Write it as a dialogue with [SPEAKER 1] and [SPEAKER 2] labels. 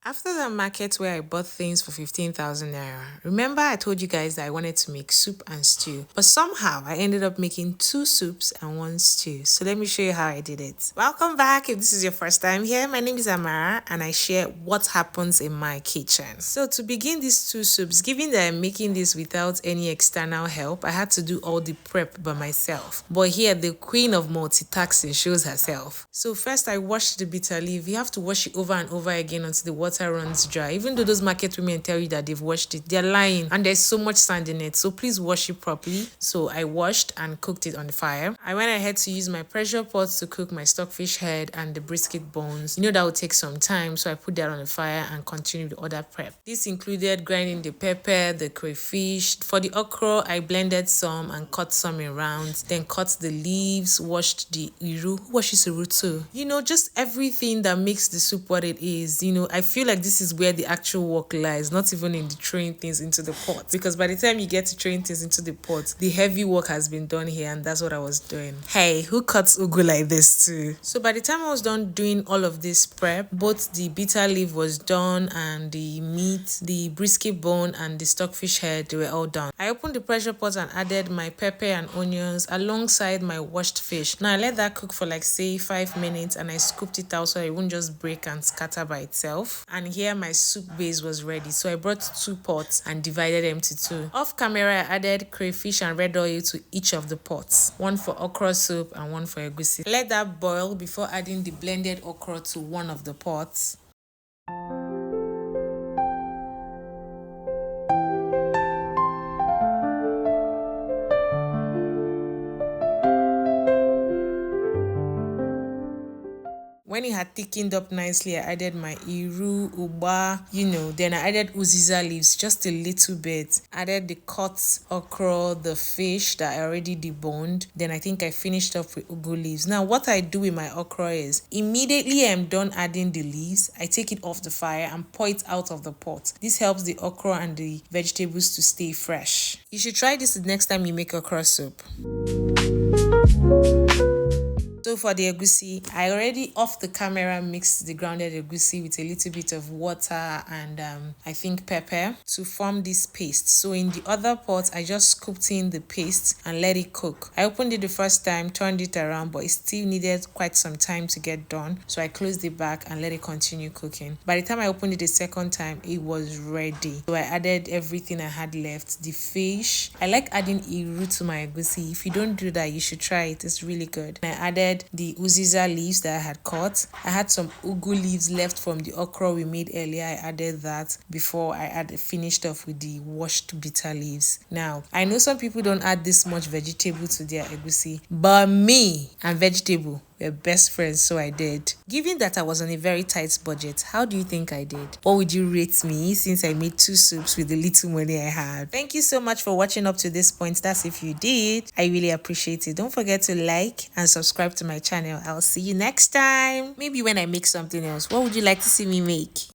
[SPEAKER 1] After the market where I bought things for 15,000 naira, remember I told you guys that I wanted to make soup and stew, but somehow I ended up making two soups and one stew. So let me show you how I did it. Welcome back. If this is your first time here, my name is Amara and I share what happens in my kitchen. So to begin these two soups, given that I'm making this without any external help, I had to do all the prep by myself. But here, the queen of multitasking shows herself. So first I washed the bitter leaf. You have to wash it over and over again until the water runs dry. Even though those market women tell you that they've washed it, they're lying and there's so much sand in it. So please wash it properly. So I washed and cooked it on the fire. I went ahead to use my pressure pot to cook my stockfish head and the brisket bones. You know that would take some time, so I put that on the fire and continued the other prep. This included grinding the pepper, the crayfish. For the okra, I blended some and cut some in rounds, then cut the leaves, washed the iru. Who washes iru too? You know, just everything that makes the soup what it is. You know, I feel like this is where the actual work lies, not even in the throwing things into the pot, because by the time you get to throwing things into the pot, the heavy work has been done here, and that's what I was doing. Hey, who cuts ugu like this too? So by the time I was done doing all of this prep, both the bitter leaf was done and the meat, the brisket bone and the stockfish head, they were all done. I opened the pressure pot and added my pepper and onions alongside my washed fish. Now I let that cook for like say 5 minutes and I scooped it out so it wouldn't just break and scatter by itself. And here my soup base was ready, so I brought 2 pots and divided them to 2. Off camera, I added crayfish and red oil to each of the pots, one for okra soup and one for egusi. Let that boil before adding the blended okra to one of the pots. When it had thickened up nicely, I added my iru, uba, then I added uziza leaves, just a little bit. Added the cut okra, the fish that I already deboned. Then I think I finished up with ugu leaves. Now, what I do with my okra is, immediately I'm done adding the leaves, I take it off the fire and pour it out of the pot. This helps the okra and the vegetables to stay fresh. You should try this the next time you make okra soup. So for the egusi, I already off the camera mixed the grounded egusi with a little bit of water and I think pepper to form this paste. So in the other pot, I just scooped in the paste and let it cook. I opened it the first time, turned it around, but it still needed quite some time to get done. So I closed it back and let it continue cooking. By the time I opened it the second time, it was ready. So I added everything I had left. The fish. I like adding iru to my egusi. If you don't do that, you should try it. It's really good. I added the uziza leaves that I had cut. I had some ugu leaves left from the okra we made earlier. I added that before I finished off with the washed bitter leaves. Now, I know some people don't add this much vegetable to their egusi, but me and vegetable, we're best friends, so I did. Given that I was on a very tight budget, how do you think I did? What would you rate me since I made 2 soups with the little money I had? Thank you so much for watching up to this point. That's if you did. I really appreciate it. Don't forget to like and subscribe to my channel. I'll see you next time. Maybe when I make something else. What would you like to see me make?